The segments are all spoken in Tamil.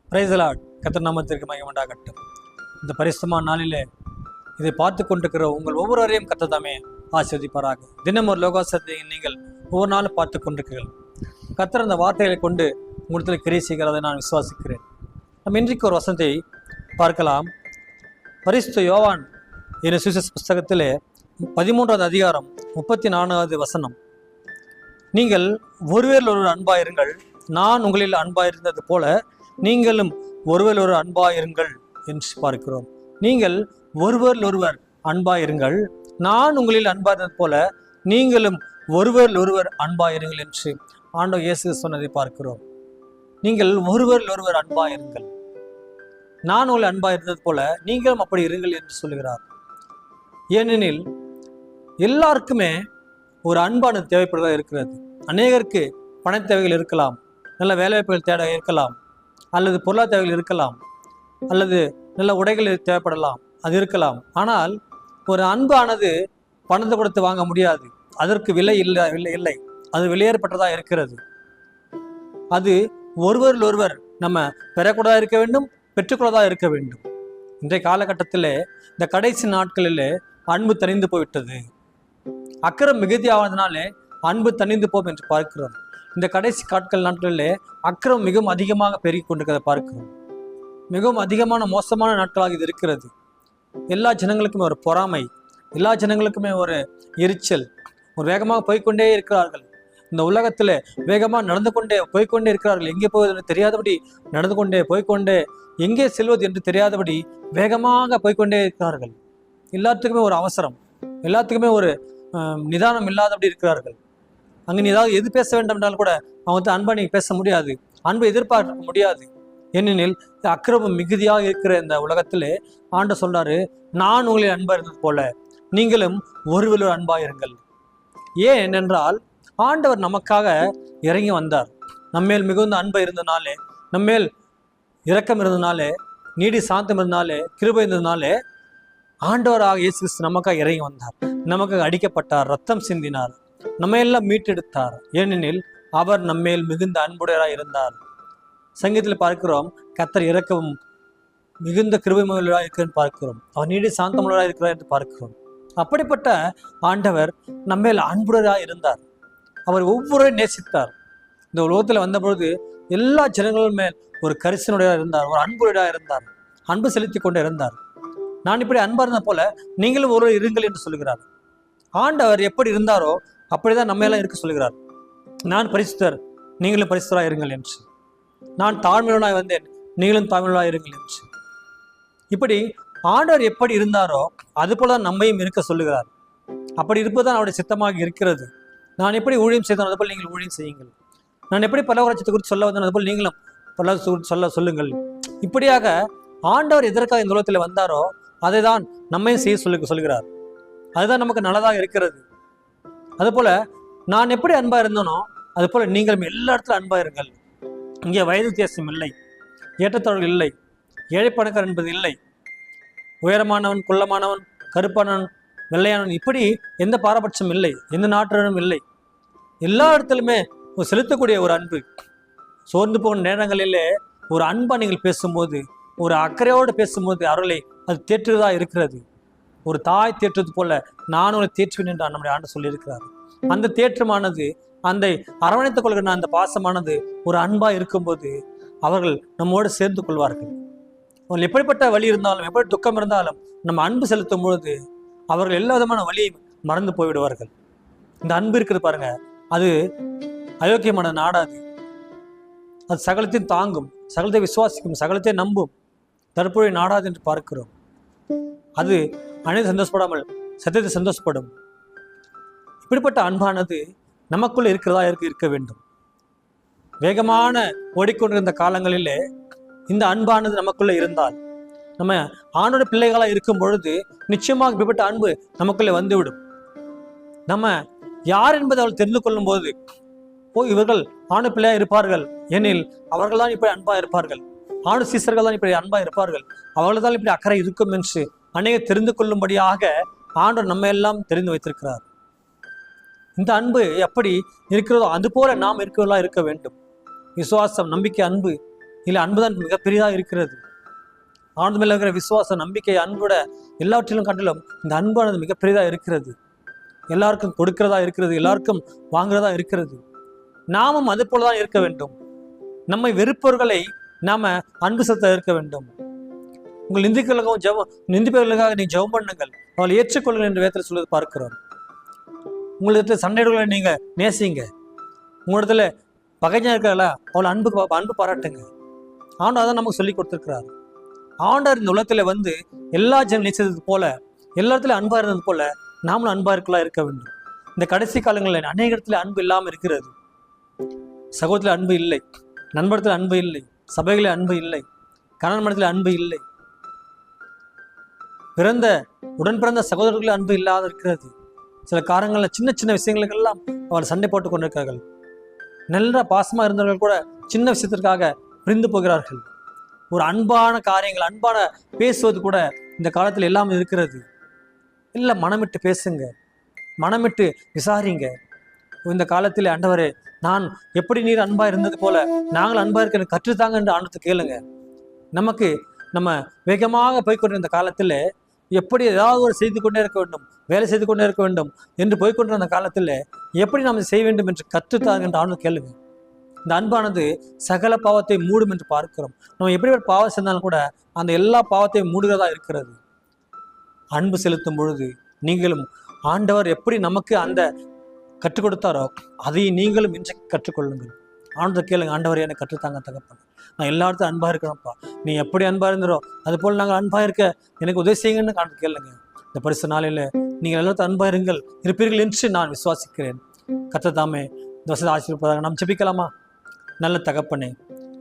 Praise the Lord. கர்த்தர் நாமத்திற்கு மகிமை உண்டாகட்டும். இந்த பரிசுத்தமான நாளிலே இதை பார்த்து கொண்டிருக்கிற உங்கள் ஒவ்வொருவரையும் கர்த்தர் தாமே ஆசீர்வதிப்பாராக. தினம் ஒரு லோகாசத்தை நீங்கள் ஒவ்வொரு நாளும் பார்த்து கொண்டிருக்கிறீர்கள். கர்த்தர் அந்த வார்த்தைகளை கொண்டு உங்களுக்கு கிரியை செய்கிறதை நான் விசுவாசிக்கிறேன். நம்ம இன்றைக்கு ஒரு வசனத்தை பார்க்கலாம். பரிசுத்த யோவான் என்ற சுவிசேஷ புஸ்தகத்திலே 13வது அதிகாரம் 34வது வசனம். நீங்கள் ஒருவரில் ஒருவர் அன்பாயிருங்கள், நான் உங்களில் அன்பாயிருந்தது போல நீங்களும் ஒருவர் ஒரு அன்பாயிருங்கள் என்று பார்க்கிறோம். நீங்கள் ஒருவரில் ஒருவர் அன்பாயிருங்கள், நான் உங்களில் அன்பாயிருந்தது போல நீங்களும் ஒருவரில் ஒருவர் அன்பாயிருங்கள் என்று ஆண்டவர் இயேசு சொன்னதை பார்க்கிறோம். நீங்கள் ஒருவரில் ஒருவர் அன்பாயிருங்கள், நான் உங்களை அன்பாயிருந்தது போல நீங்களும் அப்படி இருங்கள் என்று சொல்லுகிறார். ஏனெனில் எல்லாருக்குமே ஒரு அன்பானது தேவைப்படுவதாக இருக்கிறது. அநேகருக்கு பண தேவைகள் இருக்கலாம், நல்ல வேலைவாய்ப்புகள் தேட இருக்கலாம், அல்லது பொருளாதார தேவைகள் இருக்கலாம், அல்லது நல்ல உடைகள் தேவைப்படலாம், அது இருக்கலாம். ஆனால் ஒரு அன்பானது பணத்தை கொடுத்து வாங்க முடியாது. அதற்கு விலை இல்லை, அது வெளியேறப்பட்டதாக இருக்கிறது. அது ஒருவரில் ஒருவர் நம்ம பெறக்கூடதாக இருக்க வேண்டும், பெற்றுக்கொள்ளதாக இருக்க வேண்டும். இன்றைய காலகட்டத்தில் இந்த கடைசி நாட்களில் அன்பு தணிந்து போய்விட்டது. அக்கறம் மிகுதியாவதனாலே அன்பு தணிந்து போகும் என்று பார்க்கிறோம். இந்த கடைசி நாட்களிலே அக்கறம் மிகவும் அதிகமாக பெருகி கொண்டிருக்கிறத பார்க்கிறோம். மிகவும் அதிகமான மோசமான நாட்களாக இது இருக்கிறது. எல்லா ஜனங்களுக்குமே ஒரு பொறாமை, எல்லா ஜனங்களுக்குமே ஒரு எரிச்சல், ஒரு வேகமாக போய்கொண்டே இருக்கிறார்கள். இந்த உலகத்தில் வேகமாக போய்கொண்டே இருக்கிறார்கள். எங்கே போவது என்று தெரியாதபடி நடந்து கொண்டே போய்கொண்டே, எங்கே செல்வது என்று தெரியாதபடி வேகமாக போய்கொண்டே இருக்கிறார்கள். எல்லாத்துக்குமே ஒரு அவசரம், எல்லாத்துக்குமே ஒரு நிதானம் இல்லாதபடி இருக்கிறார்கள். அங்கே நீ ஏதாவது எது பேச வேண்டும் என்றால் கூட அவங்க அன்பை நீ பேச முடியாது, அன்பை எதிர்பார்க்க முடியாது. ஏனெனில் அக்கிரமம் மிகுதியாக இருக்கிற இந்த உலகத்திலே ஆண்டவர் சொல்றாரு, நான் உங்களில் அன்பா இருந்தது போல நீங்களும் ஒருவர் அன்பாயிருங்கள். ஏன் என்றால் ஆண்டவர் நமக்காக இறங்கி வந்தார். நம்மேல் மிகுந்த அன்பை இருந்ததுனாலே, நம்மேல் இரக்கம் இருந்ததுனாலே, நீடி சாந்தம் இருந்ததுனாலே, கிருபை இருந்ததுனாலே ஆண்டவராக இயேசு கிறிஸ்து நமக்காக இறங்கி வந்தார். நமக்காக அடிக்கப்பட்டார், ரத்தம் சிந்தினார், நம்ம எல்லாம் மீட்டெடுத்தார். ஏனெனில் அவர் நம்மேல் மிகுந்த அன்புடையராக இருந்தார். சங்கீதத்தில் பார்க்கிறோம், கர்த்தர் இரக்கவும் மிகுந்த கிருபையுள்ளவராக இருக்கிறன்னு பார்க்கிறோம். அவர் நீடி சாந்தமுள்ளவராக இருக்கிறார் என்று பார்க்கிறோம். அப்படிப்பட்ட ஆண்டவர் நம்மேல் அன்புடையராக இருந்தார். அவர் ஒவ்வொருவரையும் நேசித்தார். இந்த உலகத்தில் வந்தபொழுது எல்லா ஜனங்களும் மேல் ஒரு கரிசனுடையராக இருந்தார், ஒரு அன்புடையராக இருந்தார், அன்பு செலுத்தி கொண்டே இருந்தார். நான் இப்படி அன்பா இருந்த போல நீங்களும் ஒருவர் இருங்கள் என்று சொல்லுகிறார். ஆண்டவர் எப்படி இருந்தாரோ அப்படிதான் நம்ம எல்லாம் இருக்க சொல்லுகிறார். நான் பரிசுத்தர், நீங்களும் பரிசுத்தராக இருங்கள் என்று. நான் தாழ்மையுள்ளவனாய் வந்தேன், நீங்களும் தாழ்மையுள்ளவராக இருங்கள் என்று. இப்படி ஆண்டவர் எப்படி இருந்தாரோ அது போல தான் நம்மையும் இருக்க சொல்லுகிறார். அப்படி இருப்பதுதான் அவருடைய சித்தமாக இருக்கிறது. நான் எப்படி ஊழியம் செய்தேன் அது போல் நீங்கள் ஊழியம் செய்யுங்கள். நான் எப்படி பரலோகத்தை குறித்து சொல்ல வந்தேன் அது போல் நீங்களும் பரலோகத்தை சொல்லுங்கள். இப்படியாக ஆண்டவர் எதற்காக இந்த உலகத்தில் வந்தாரோ அதை தான் நம்மையும் செய்ய சொல்லுகிறார். அதுதான் நமக்கு நல்லதாக இருக்கிறது. அதுபோல நான் எப்படி அன்பா இருந்தனோ அது போல நீங்களும் எல்லா இடத்துல அன்பா இருங்கள். இங்கே வயது வித்தியாசம் இல்லை, ஏற்றத்தாழ்வுகள் இல்லை, ஏழை பணக்காரர் என்பது இல்லை, உயரமானவன் குள்ளமானவன் கருப்பானவன் வெள்ளையானவன், இப்படி எந்த பாரபட்சம் இல்லை, எந்த நாட்டினரும் இல்லை. எல்லா இடத்துலையுமே ஒரு செலுத்தக்கூடிய ஒரு அன்பு. சோர்ந்து போன நேரங்களிலே ஒரு அன்பா நீங்கள் பேசும்போது, ஒரு அக்கறையோடு பேசும்போது அவர்களை அது தேற்றுவதா இருக்கிறது. ஒரு தாய் தேற்றுவது போல நான் உன்னை தேற்றுவேன் என்று நம்முடைய ஆண்டு சொல்லியிருக்கிறார். அந்த தேற்றமானது, அந்த அரவணைத்துக் கொள்கிற அந்த பாசமானது ஒரு அன்பா இருக்கும்போது அவர்கள் நம்மோடு சேர்ந்து கொள்வார்கள். அவர்கள் எப்படிப்பட்ட வழி இருந்தாலும், எப்படி துக்கம் இருந்தாலும் நம்ம அன்பு செலுத்தும் பொழுது அவர்கள் எல்லா விதமான வழியை மறந்து போய்விடுவார்கள். இந்த அன்பு இருக்கிறது பாருங்க, அது அயோக்கியமான நாடாது. அது சகலத்தையும் தாங்கும், சகலத்தை விசுவாசிக்கும், சகலத்தை நம்பும், தற்போதைய நாடாது என்று பார்க்கிறோம். அது அனைத்து சந்தோஷப்படாமல் சத்தியத்தை சந்தோஷப்படும். இப்படிப்பட்ட அன்பானது நமக்குள்ள இருக்கிறதா இருக்க வேண்டும். வேகமான ஓடிக்கொண்டிருந்த காலங்களிலே இந்த அன்பானது நமக்குள்ள இருந்தால், நம்ம ஆணோட பிள்ளைகளாக இருக்கும் பொழுது நிச்சயமாக இப்படிப்பட்ட அன்பு நமக்குள்ளே வந்துவிடும். நம்ம யார் என்பதை அவள் தெரிந்து கொள்ளும் போது, இவர்கள் ஆணு பிள்ளையா இருப்பார்கள், ஏனில் அவர்கள் தான் இப்படி அன்பா இருப்பார்கள், ஆணு சீசர்கள் தான் இப்படி அன்பா இருப்பார்கள், அவர்கள் தான் இப்படி அக்கறை இருக்கும் என்று அநேக தெரிந்து கொள்ளும்படியாக ஆண்டவர் நம்ம எல்லாம் தெரிந்து வைத்திருக்கிறார். இந்த அன்பு எப்படி இருக்கிறதோ அது போல நாம் இருக்கிறதா இருக்க வேண்டும். விசுவாசம், நம்பிக்கை, அன்பு இல்லை அன்பு தான் மிகப்பெரியதாக இருக்கிறது. ஆனது மேல இருக்கிற விசுவாசம், நம்பிக்கை, அன்போட எல்லாவற்றிலும் காட்டிலும் இந்த அன்பானது மிகப்பெரியதாக இருக்கிறது. எல்லாருக்கும் கொடுக்கிறதா இருக்கிறது, எல்லாருக்கும் வாங்குறதா இருக்கிறது. நாமும் அது போலதான் இருக்க வேண்டும். நம்மை வெறுப்பவர்களை நாம அன்பு செலுத்த இருக்க வேண்டும். உங்கள் நிந்திப்பவர்களுக்காக நீ ஜெபம் பண்ணுங்கள், அவளை ஏற்றுக்கொள்ளுங்கள் என்று வேதத்தில் சொல்வது பார்க்கிறோம். உங்களிடத்துல சண்டைகளை நீங்க நேசிங்க. உங்களிடத்துல பகைஞா இருக்கிறாளா அவளை அன்பு பாராட்டுங்க. ஆண்டவர் அதான் நமக்கு சொல்லி கொடுத்திருக்கிறார். ஆண்டவர் இந்த உலகத்துல வந்து எல்லா ஜனம் நேசித்தது போல, எல்லா இடத்துல அன்பா இருந்தது போல நாமளும் அன்பா இருக்க வேண்டும். இந்த கடைசி காலங்களில் அநேக இடத்துல அன்பு இல்லாமல் இருக்கிறது. சகோதரத்தில் அன்பு இல்லை, நண்பரத்தில் அன்பு இல்லை, சபைகளில் அன்பு இல்லை, கணவன் மனத்தில் அன்பு இல்லை, உடன் பிறந்த சகோதரர்கள் அன்பு இல்லாத இருக்கிறது. சில காரணங்கள்ல சின்ன சின்ன விஷயங்களுக்கெல்லாம் அவர்கள் சண்டை போட்டுக் கொண்டிருக்கிறார்கள். நல்ல பாசமா இருந்தவர்கள் கூட சின்ன விஷயத்திற்காக பிரிந்து போகிறார்கள். ஒரு அன்பான காரியங்கள், அன்பான பேசுவது கூட இந்த காலத்தில் எல்லாம் இருக்கிறது. இல்லை, மனமிட்டு பேசுங்க, மனமிட்டு விசாரிங்க. இந்த காலத்தில் ஆண்டவரே, நான் எப்படி நீர் அன்பா இருந்தது போல நாங்கள் அன்பா இருக்க கற்றுத்தாங்க என்று ஆண்டத்தை கேளுங்க. நம்ம வேகமாக போய்கொண்டிருந்த இந்த காலத்தில் எப்படி ஏதாவது ஒரு செய்து கொண்டே இருக்க வேண்டும், வேலை செய்து கொண்டே இருக்க வேண்டும் என்று போய்கொண்டிருந்த காலத்தில் எப்படி நாம் செய்ய வேண்டும் என்று கற்றுத்தாங்க என்று ஆண்டு கேளுங்க. இந்த அன்பானது சகல பாவத்தை மூடும் என்று பார்க்கிறோம். நம்ம எப்படி ஒரு பாவம் செஞ்சாலும் கூட அந்த எல்லா பாவத்தையும் மூடுகிறதா இருக்கிறது. அன்பு செலுத்தும் பொழுது நீங்களும் ஆண்டவர் எப்படி நமக்கு அந்த கற்றுக் கொடுத்தாரோ அதை நீங்களும் இன்றைக்கு கற்றுக்கொள்ளுங்கள். ஆண்டவர் கேளுங்க, ஆண்டவர் என்னை கற்றுத்தாங்க தகப்பன், நான் எல்லா இடத்துல அன்பா இருக்கிறேன்ப்பா, நீ எப்படி அன்பா இருந்தோ அது போல் நாங்கள் அன்பா இருக்க எனக்கு உதவி செய்யுங்கன்னு ஆண்டவர் கேளுங்க. இந்த பரிசு நாளில் நீங்கள் எல்லாத்தையும் அன்பா இருப்பீர்கள் என்று நான் விசுவாசிக்கிறேன். கர்த்தர் தாமே இந்த வசதி ஆசீர்வதிப்பதாக. நாம் ஜெபிக்கலாமா? நல்ல தகப்பனே,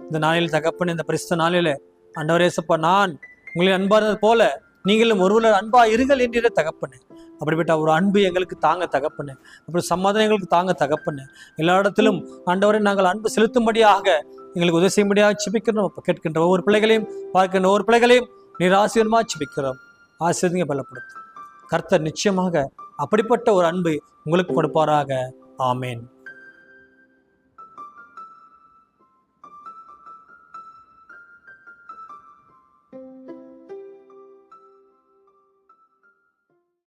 இந்த நாளில் தகப்பனே, இந்த பரிசு நாளில் ஆண்டவரே இயேசுப்பா, நான் உங்களின் அன்பா இருந்தது போல நீங்களும் ஒருவர் அன்பா இருங்கள் என்கிற தகப்பனே. அப்படிப்பட்ட ஒரு அன்பு எங்களுக்கு தாங்க தகப்பனே. அப்படி சமாதானம் எங்களுக்கு தாங்க தகப்பனே. எல்லா இடத்திலும் ஆண்டவரை நாங்கள் அன்பு செலுத்தும்படியாக எங்களுக்கு உதவி செய்யும்படியாக ஜெபிக்கிறோம். கேட்கின்ற ஒவ்வொரு பிள்ளைகளையும், பார்க்கின்ற ஒவ்வொரு பிள்ளைகளையும் நீர் ஆசீர்வாதமாக ஜெபிக்கிறோம். ஆசீர்வதிங்க, பலப்படுத்தும். கர்த்தர் நிச்சயமாக அப்படிப்பட்ட ஒரு அன்பை உங்களுக்கு கொடுப்பாராக. ஆமேன்.